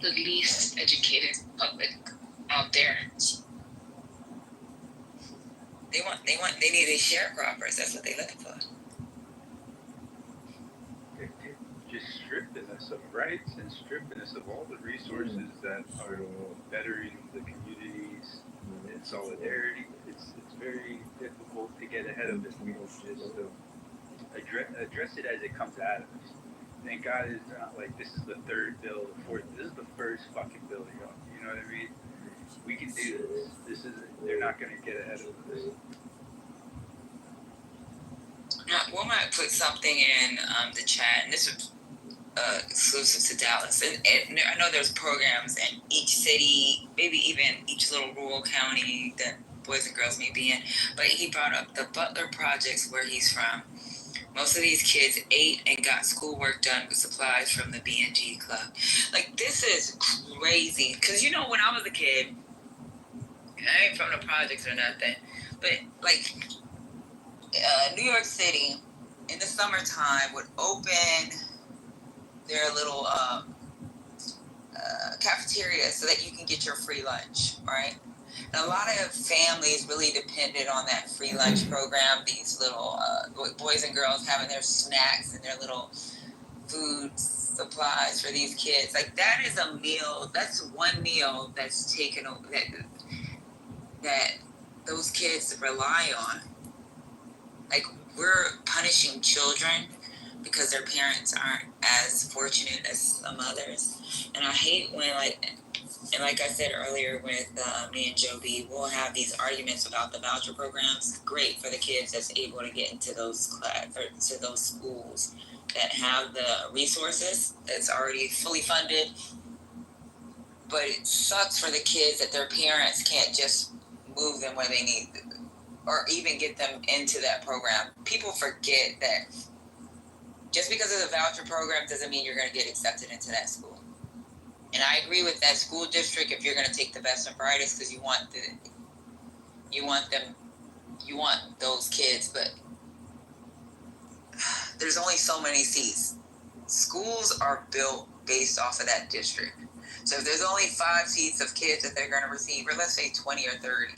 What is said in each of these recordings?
the least educated public out there. They need these sharecroppers. That's what they're looking for. Just stripping us of rights and stripping us of all the resources that are bettering the communities in solidarity. It's very difficult to get ahead of it. We don't just address it as it comes at us. Thank God it's not like this is the third bill, the fourth. This is the first fucking bill, y'all. You know what I mean? We can do this. This is. They're not going to get ahead of us. We might put something in the chat, and this is exclusive to Dallas. And I know there's programs in each city, maybe even each little rural county that boys and girls may be in. But he brought up the Butler projects where he's from. Most of these kids ate and got schoolwork done with supplies from the B&G Club. Like, this is crazy. Because, you know, when I was a kid, I ain't from the projects or nothing, but, like, New York City, in the summertime, would open their little cafeteria so that you can get your free lunch, right? And a lot of families really depended on that free lunch program. These little boys and girls having their snacks and their little food supplies for these kids. Like, that is a meal. That's one meal that's taken that those kids rely on. Like, we're punishing children because their parents aren't as fortunate as some others. And I hate when, and like I said earlier with me and Joe B, we'll have these arguments about the voucher programs. Great for the kids that's able to get into those to those schools that have the resources that's already fully funded. But it sucks for the kids that their parents can't just move them where they need, or even get them into that program. People forget that just because of the voucher program doesn't mean you're going to get accepted into that school. And I agree with that school district if you're going to take the best and brightest because you want those kids, but there's only so many seats. Schools are built based off of that district. So if there's only 5 seats of kids that they're going to receive, or let's say 20 or 30,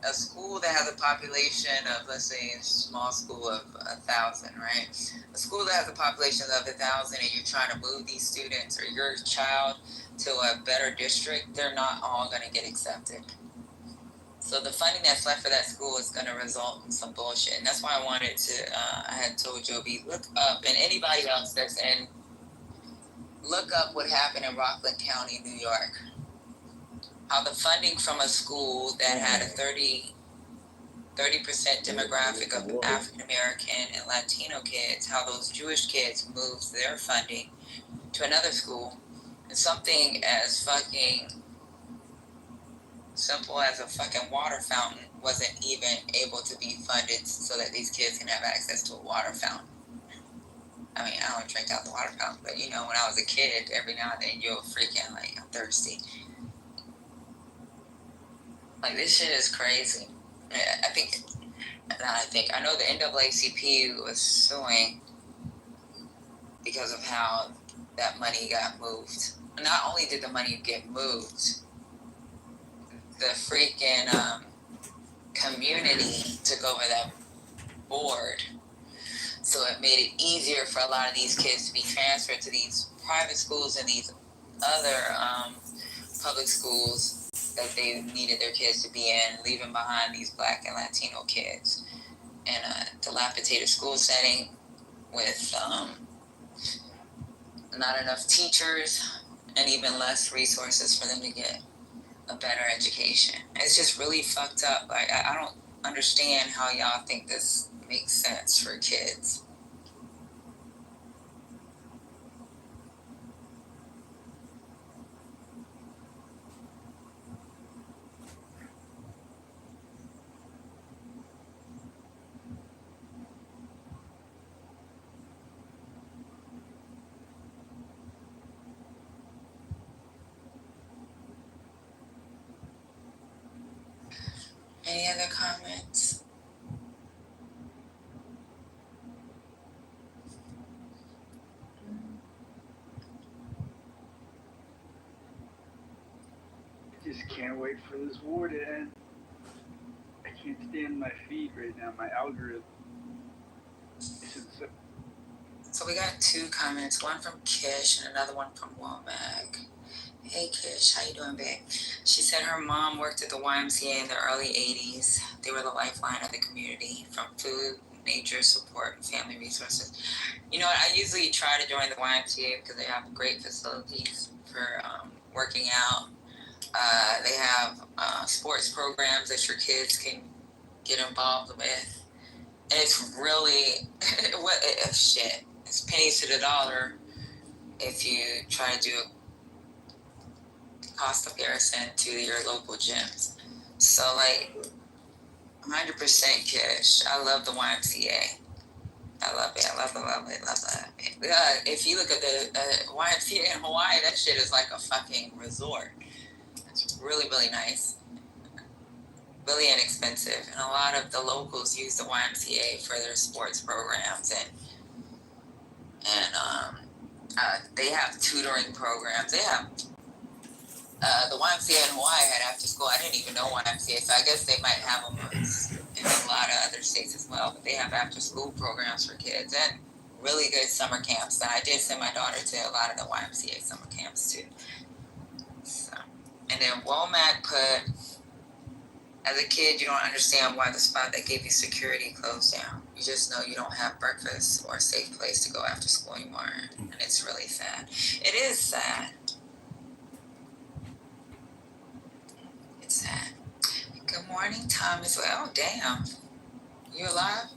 a school that has a population of, let's say, a small school of 1,000, right? A school that has a population of 1,000 and you're trying to move these students or your child to a better district, they're not all going to get accepted. So the funding that's left for that school is going to result in some bullshit. And that's why I wanted to, I had told Joby, look up, and anybody else that's in, look up what happened in Rockland County, New York. How the funding from a school that had a 30% demographic of African American and Latino kids, how those Jewish kids moved their funding to another school. And something as fucking simple as a fucking water fountain wasn't even able to be funded so that these kids can have access to a water fountain. I mean, I don't drink out the water fountain, but you know, when I was a kid, every now and then you'll freaking like, I'm thirsty. Like, this shit is crazy. I know the NAACP was suing because of how that money got moved. Not only did the money get moved, the freaking community took over that board. So it made it easier for a lot of these kids to be transferred to these private schools and these other public schools that they needed their kids to be in, leaving behind these Black and Latino kids in a dilapidated school setting with not enough teachers and even less resources for them to get a better education. It's just really fucked up. Like, I don't understand how y'all think this makes sense for kids. Any other comments? this war to end. I can't stand my feed right now. My algorithm. It's insane. So we got 2 comments, one from Kish and another one from Womack. Hey Kish, how you doing, babe? She said her mom worked at the YMCA in the early 80s. They were the lifeline of the community, from food, nature support, and family resources. You know what, I usually try to join the YMCA because they have great facilities for working out. They have sports programs that your kids can get involved with. And it's really, shit, it's pennies to the dollar if you try to do a cost comparison to your local gyms. So, like, 100% Kish. I love the YMCA. I love it. I love it, love it, love it. If you look at the YMCA in Hawaii, that shit is like a fucking resort. It's really, really nice. Really inexpensive. And a lot of the locals use the YMCA for their sports programs. And they have tutoring programs. They have the YMCA in Hawaii had after school. I didn't even know YMCA, so I guess they might have them in a lot of other states as well. But they have after school programs for kids and really good summer camps. And I did send my daughter to a lot of the YMCA summer camps too. So, and then Womack put, as a kid, you don't understand why the spot that gave you security closed down. You just know you don't have breakfast or a safe place to go after school anymore. And it's really sad. It is sad. It's sad. Good morning, Thomas. Well, damn. You alive?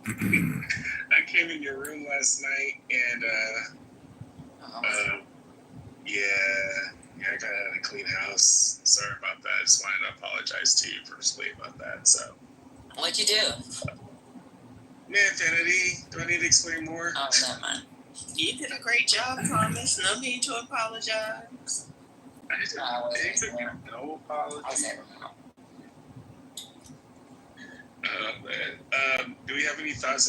I came in your room last night and I kind of had a clean house. Sorry about that. I just wanted to apologize to you personally about that. So, What'd you do? Infinity. Do I need to explain more? Oh, never mind. You did a great job, Thomas. No need to apologize. No apology. Man. Do we have any thoughts